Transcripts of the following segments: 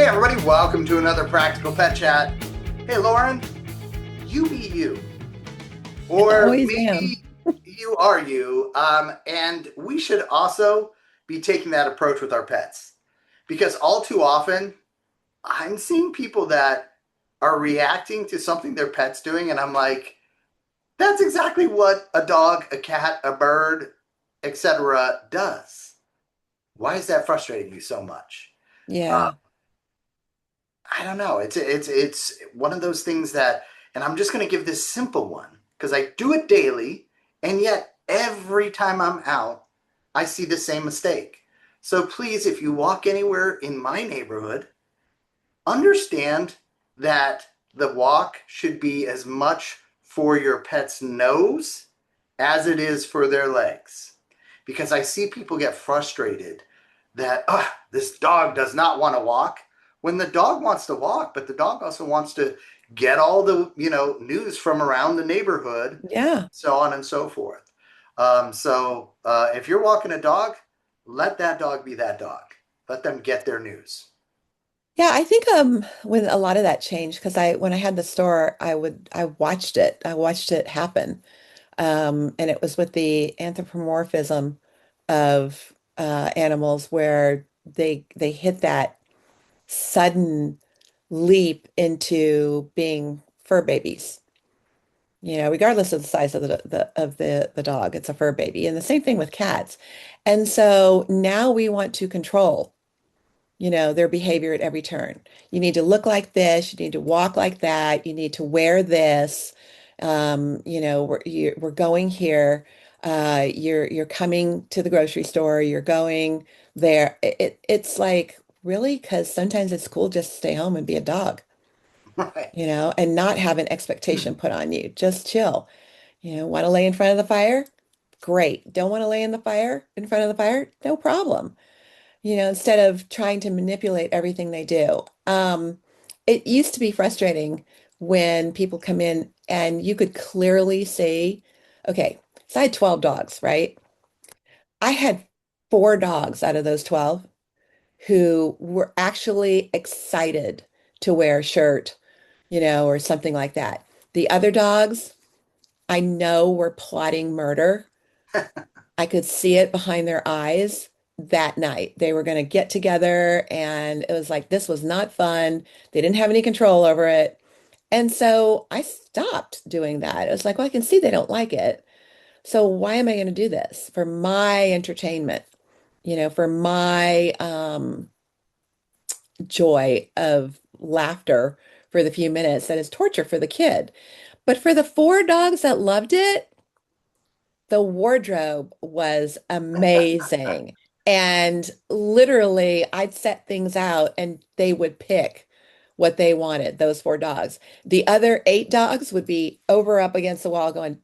Hey everybody, welcome to another Practical Pet Chat. Hey Lauren, you be you. Or Always am. maybe you are you. And we should also be taking that approach with our pets. Because all too often, I'm seeing people that are reacting to something their pet's doing, and I'm like, that's exactly what a dog, a cat, a bird, etc. does. Why is that frustrating you so much? Uh, Yeah. I don't know. It's one of those things that, and I'm just going to give this simple one because I do it daily, and yet every time I'm out, I see the same mistake. So please, if you walk anywhere in my neighborhood, understand that the walk should be as much for your pet's nose as it is for their legs. Because I see people get frustrated that this dog does not want to walk when the dog wants to walk, but the dog also wants to get all the news from around the neighborhood, Yeah. so on and so forth. If you're walking a dog, let that dog be that dog. Let them get their news. Yeah, I think when a lot of that changed because I when I had the store, I watched it. I watched it happen. And it was with the anthropomorphism of animals where they hit that sudden leap into being fur babies. Regardless of the size of the dog, it's a fur baby. And the same thing with cats. And so now we want to control their behavior at every turn. You need to look like this, you need to walk like that, you need to wear this. We're going here. You're coming to the grocery store, you're going there. It's like really because sometimes it's cool just to stay home and be a dog, Right. and not have an expectation put on you. Just chill. Want to lay in front of the fire? Great. Don't want to lay in front of the fire? No problem, instead of trying to manipulate everything they do. It used to be frustrating when people come in and you could clearly see, okay, so I had 12 dogs, right? I had four dogs out of those 12 who were actually excited to wear a shirt, or something like that. The other dogs, I know were plotting murder. I could see it behind their eyes that night. They were going to get together, and it was like, this was not fun. They didn't have any control over it. And so I stopped doing that. It was like, well, I can see they don't like it. So why am I going to do this? For my entertainment, for my joy of laughter for the few minutes that is torture for the kid. But for the four dogs that loved it, the wardrobe was amazing. And literally, I'd set things out and they would pick what they wanted, those four dogs. The other eight dogs would be over up against the wall going,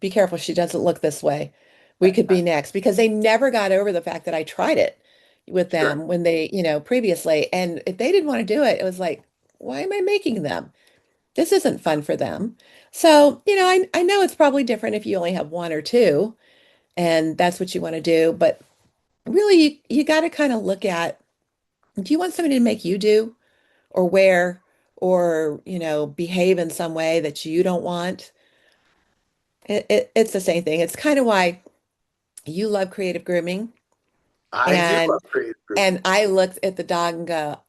be careful, she doesn't look this way. We could be next because they never got over the fact that I tried it with Sure. them when they, previously. And if they didn't want to do it, it was like, why am I making them? This isn't fun for them. So, I know it's probably different if you only have one or two and that's what you want to do. But really, you got to kind of look at, do you want somebody to make you do or wear or, behave in some way that you don't want? It's the same thing. It's kind of why you love creative grooming. I do And love creative grooming. and I looked at the dog and go,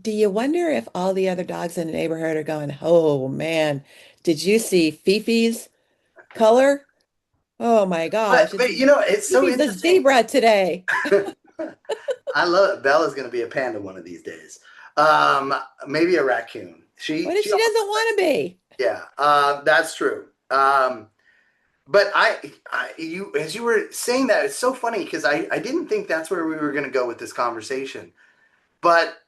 do you wonder if all the other dogs in the neighborhood are going, oh man, did you see Fifi's color? Oh my gosh, But it's so Fifi's a interesting. zebra today. I love it. Bella's going to be a panda one of these days. Um, Maybe a raccoon. What if She she almost doesn't want to be? yeah. That's true. But you as you were saying that, it's so funny because I didn't think that's where we were going to go with this conversation. But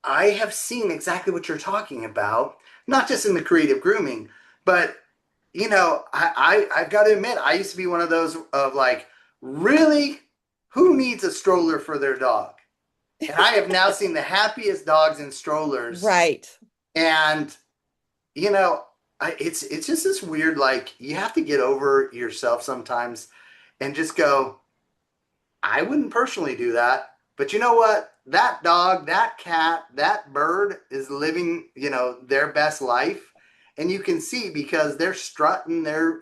I have seen exactly what you're talking about, not just in the creative grooming, but I've got to admit, I used to be one of those of like, really, who needs a stroller for their dog? And I have now seen the happiest dogs in strollers. Right. And, you know, it's just this weird, like, you have to get over yourself sometimes and just go, I wouldn't personally do that. But you know what? that dog, that cat, that bird is living, their best life. And you can see because they're strutting, they're,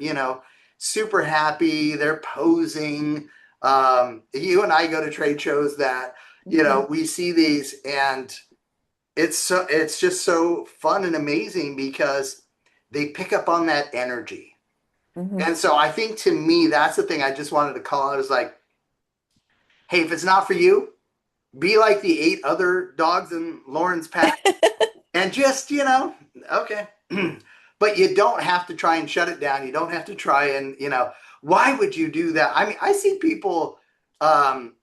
super happy, they're posing. You and I go to trade shows that, Mhm. we see these and it's just so fun and amazing because they pick up on that energy. Mhm. And so I think to me, that's the thing I just wanted to call out is like, hey, if it's not for you, be like the eight other dogs in Lauren's pack and just, okay. But you don't have to try and shut it down. You don't have to try and, why would you do that? I mean, I see people um,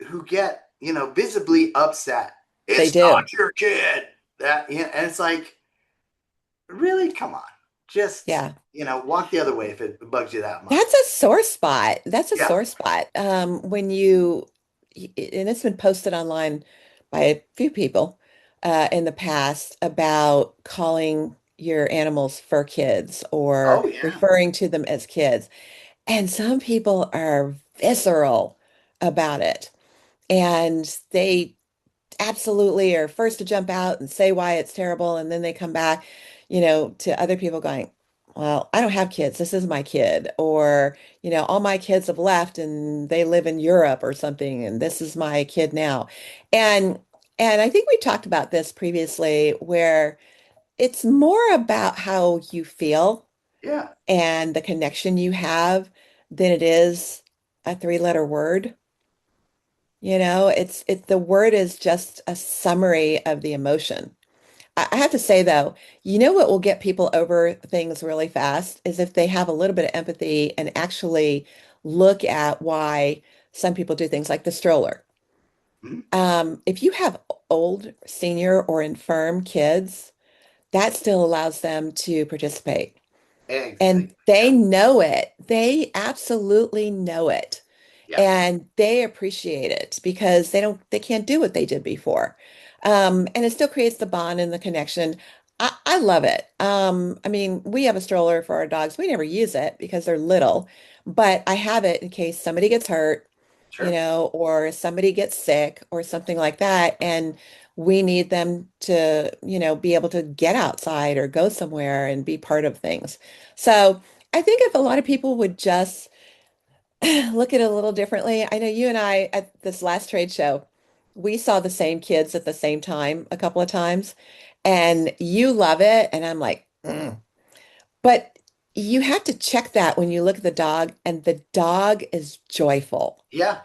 who get, visibly upset. They It's do. not your kid. And it's like, really? Come on. Just, Yeah. walk the other way if it bugs you that much. That's a sore spot. That's a Yeah. sore spot. When you, and it's been posted online by a few people in the past about calling your animals fur kids or Oh, yeah. referring to them as kids. And some people are visceral about it. And they absolutely are first to jump out and say why it's terrible. And then they come back, to other people going, well, I don't have kids. This is my kid. Or, all my kids have left and they live in Europe or something. And this is my kid now. And, and I think we talked about this previously where it's more about how you feel Yeah. and the connection you have than it is a three-letter word. The word is just a summary of the emotion. I have to say though, what will get people over things really fast is if they have a little bit of empathy and actually look at why some people do things like the stroller. Mhm. If you have old, senior, or infirm kids, that still allows them to participate. And Exactly. they Yeah. know it. They absolutely know it. Yeah. And they appreciate it because they can't do what they did before. And it still creates the bond and the connection. I love it. I mean, we have a stroller for our dogs. We never use it because they're little, but I have it in case somebody gets hurt, Sure. or somebody gets sick or something like that. And we need them to, be able to get outside or go somewhere and be part of things. So I think if a lot of people would just look at it a little differently. I know you and I at this last trade show, we saw the same kids at the same time a couple of times, and you love it, and I'm like, "Mm." But you have to check that when you look at the dog, and the dog is joyful. Yeah.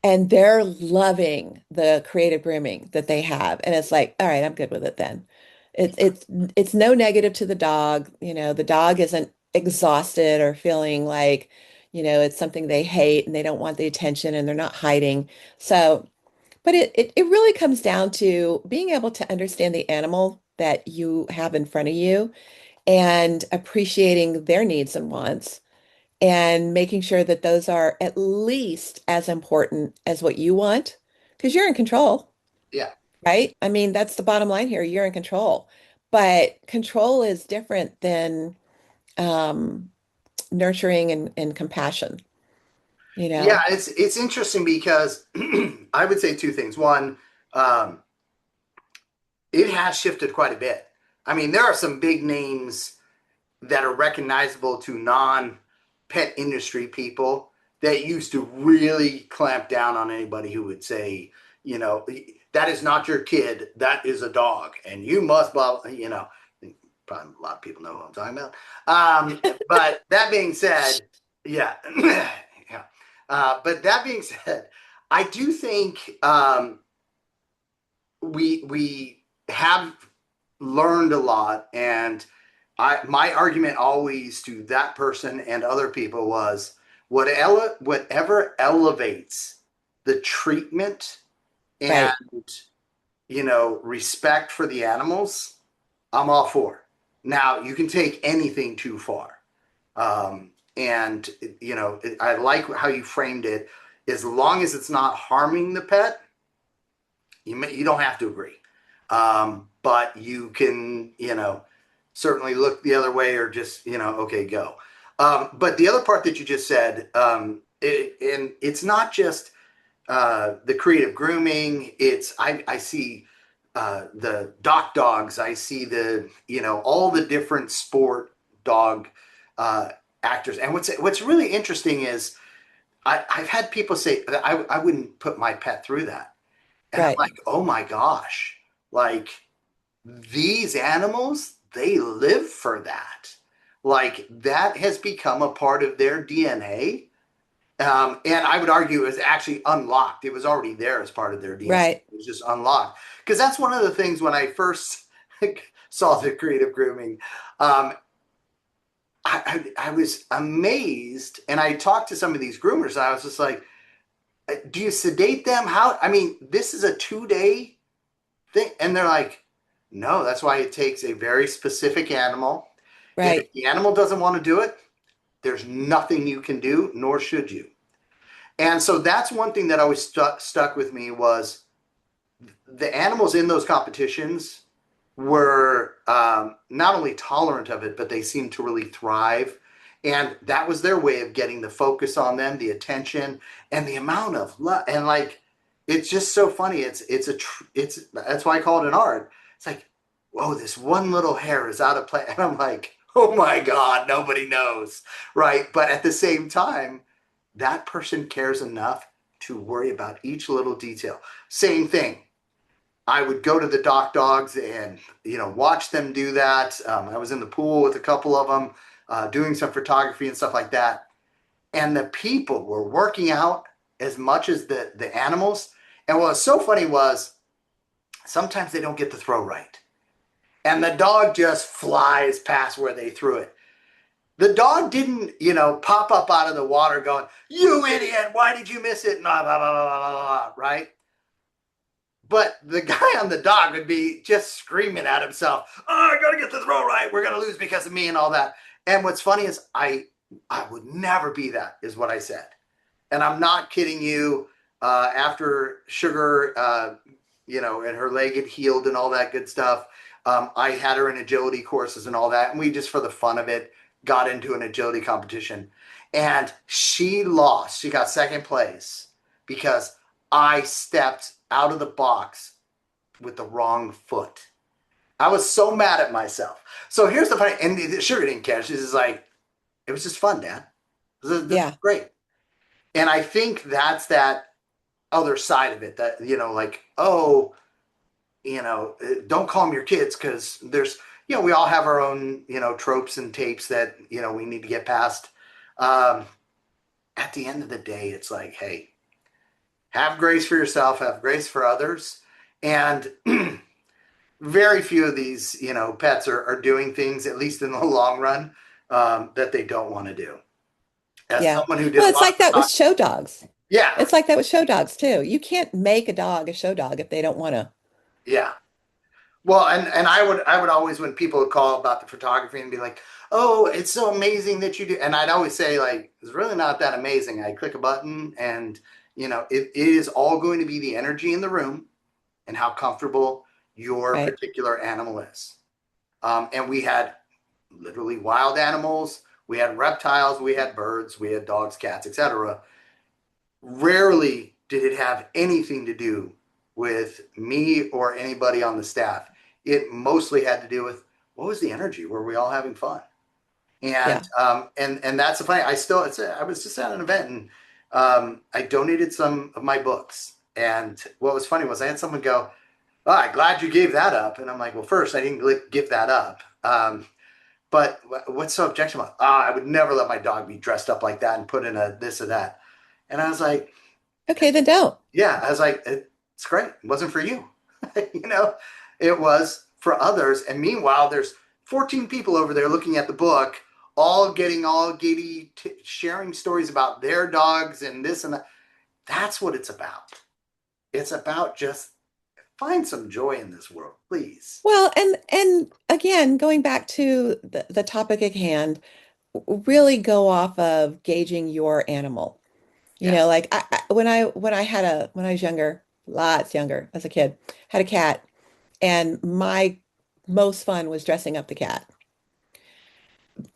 And they're loving the creative grooming that they have. And it's like, all right, I'm good with it then. It's Yeah. it's it's no negative to the dog. The dog isn't exhausted or feeling like, it's something they hate and they don't want the attention and they're not hiding. So, but it really comes down to being able to understand the animal that you have in front of you and appreciating their needs and wants and making sure that those are at least as important as what you want, because you're in control, Yeah. right? I mean, that's the bottom line here. You're in control. But control is different than um, nurturing and compassion, you Yeah, know? it's interesting because I would say two things. One, um, it has shifted quite a bit. I mean, there are some big names that are recognizable to non-pet industry people that used to really clamp down on anybody who would say, that is not your kid, that is a dog, and you must blah, probably a lot of people know who I'm talking about. But that being said, yeah, yeah. But that being said, I do think we have learned a lot, and my argument always to that person and other people was whatever elevates the treatment and Right. respect for the animals, I'm all for. Now you can take anything too far. And I like how you framed it. As long as it's not harming the pet, you don't have to agree. But you can, certainly look the other way or just, okay, go. But the other part that you just said, and it's not just the creative grooming. I see the dock dogs. I see the all the different sport dog uh, actors. And what's really interesting is I've had people say that I wouldn't put my pet through that, and I'm Right. like, oh my gosh, like these animals, they live for that. Like that has become a part of their DNA. And I would argue it was actually unlocked. It was already there as part of their DNA. Right. It was just unlocked. Because that's one of the things when I first saw the creative grooming, um, I was amazed. And I talked to some of these groomers, and I was just like, do you sedate them? How? I mean, this is a 2 day thing. And they're like, no, that's why it takes a very specific animal. And if Right. the animal doesn't want to do it, there's nothing you can do, nor should you. And so that's one thing that always stuck with me was the animals in those competitions were not only tolerant of it, but they seemed to really thrive. And that was their way of getting the focus on them, the attention, and the amount of love. And like, it's just so funny. It's that's why I call it an art. It's like, whoa, this one little hair is out of place, and I'm like, oh my god, nobody knows, right? But at the same time, that person cares enough to worry about each little detail. Same thing. I would go to the dock dogs and watch them do that. I was in the pool with a couple of them, doing some photography and stuff like that. And the people were working out as much as the animals. And what was so funny was sometimes they don't get the throw right, and the dog just flies past where they threw it. The dog didn't, pop up out of the water going, "You idiot! Why did you miss it?" Blah, blah, blah, blah, blah, blah, right? But the guy on the dog would be just screaming at himself, "Oh, I gotta get the throw right. We're gonna lose because of me and all that." And what's funny is I would never be that, is what I said. And I'm not kidding you. After Sugar, and her leg had healed and all that good stuff, I had her in agility courses and all that, and we just for the fun of it got into an agility competition, and she lost. She got second place because I stepped out of the box with the wrong foot. I was so mad at myself. So here's the funny, and Sugar didn't care. She's just like, it was just fun, Dad. This is Yeah. great. And I think that's that other side of it that, like, oh, don't calm your kids because there's, we all have our own, tropes and tapes that, we need to get past. Um, at the end of the day, it's like, hey, have grace for yourself, have grace for others. And very few of these, pets are doing things, at least in the long run, that they don't want to do. As Yeah. someone who did Well, a it's lot of like that with photography, show dogs. yeah, It's like that with show dogs too. You can't make a dog a show dog if they don't want to. yeah. Well, and I would always, when people would call about the photography and be like, "Oh, it's so amazing that you do," and I'd always say like, "It's really not that amazing." I click a button, and it is all going to be the energy in the room and how comfortable your Right. particular animal is. And we had literally wild animals, we had reptiles, we had birds, we had dogs, cats, etc. Rarely did it have anything to do with me or anybody on the staff. It mostly had to do with what was the energy? Were we all having fun? And Yeah. and that's the funny. I was just at an event, and I donated some of my books. And what was funny was I had someone go, "Oh, I'm glad you gave that up." And I'm like, "Well, first, I didn't give that up. But what's so objectionable? I would never let my dog be dressed up like that and put in a this or that." And I was like, Okay, then don't. yeah, I was like, it's great. It wasn't for you. you know, it was for others. And meanwhile, there's 14 people over there looking at the book, all getting all giddy, sharing stories about their dogs and this and that. That's what it's about. It's about just find some joy in this world, please. Well, and again, going back to the topic at hand, really go off of gauging your animal. Yes. Like when I was younger, lots younger as a kid, had a cat, and my most fun was dressing up the cat.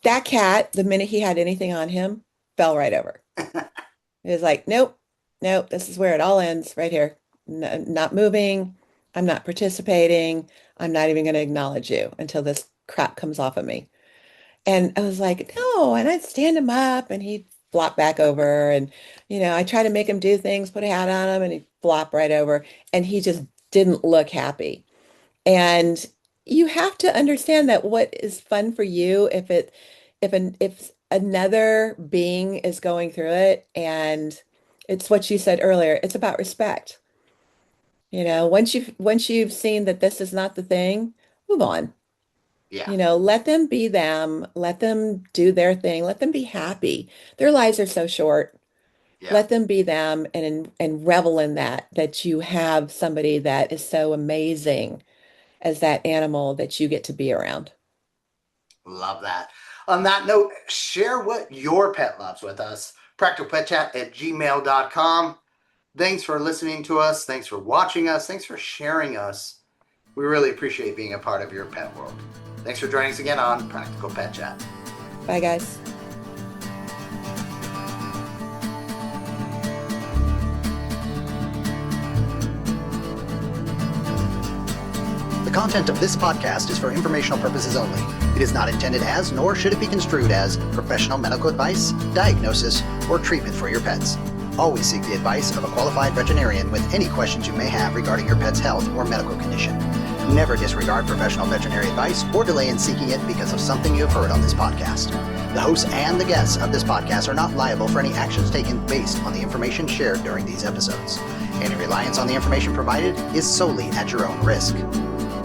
That cat, the minute he had anything on him, fell right over. It was like, nope. nope, this is where it all ends right here. Not moving. I'm not participating. I'm not even going to acknowledge you until this crap comes off of me. And I was like, no. And I'd stand him up and he'd flop back over. And, I try to make him do things, put a hat on him, and he'd flop right over. And he just didn't look happy. And you have to understand that what is fun for you, if another being is going through it, and it's what you said earlier, it's about respect. Once you've seen that this is not the thing, move on. Yeah, Let them be them, let them do their thing, let them be happy. Their lives are so short. yeah. Let them be them and revel in that you have somebody that is so amazing as that animal that you get to be around. Love that. On that note, share what your pet loves with us. Practicalpetchat@gmail.com. Thanks for listening to us. Thanks for watching us. Thanks for sharing us. We really appreciate being a part of your pet world. Thanks for joining us again on Practical Pet Chat. Bye, guys. The content of this podcast is for informational purposes only. It is not intended as, nor should it be construed as, professional medical advice, diagnosis, or treatment for your pets. Always seek the advice of a qualified veterinarian with any questions you may have regarding your pet's health or medical condition. Never disregard professional veterinary advice or delay in seeking it because of something you have heard on this podcast. The hosts and the guests of this podcast are not liable for any actions taken based on the information shared during these episodes. Any reliance on the information provided is solely at your own risk.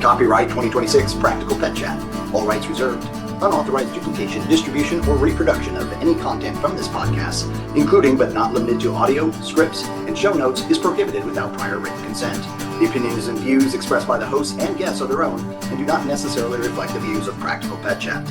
Copyright 2026 Practical Pet Chat. All rights reserved. Unauthorized duplication, distribution, or reproduction of any content from this podcast, including but not limited to audio, scripts, and show notes, is prohibited without prior written consent. The opinions and views expressed by the hosts and guests are their own and do not necessarily reflect the views of Practical Pet Chat.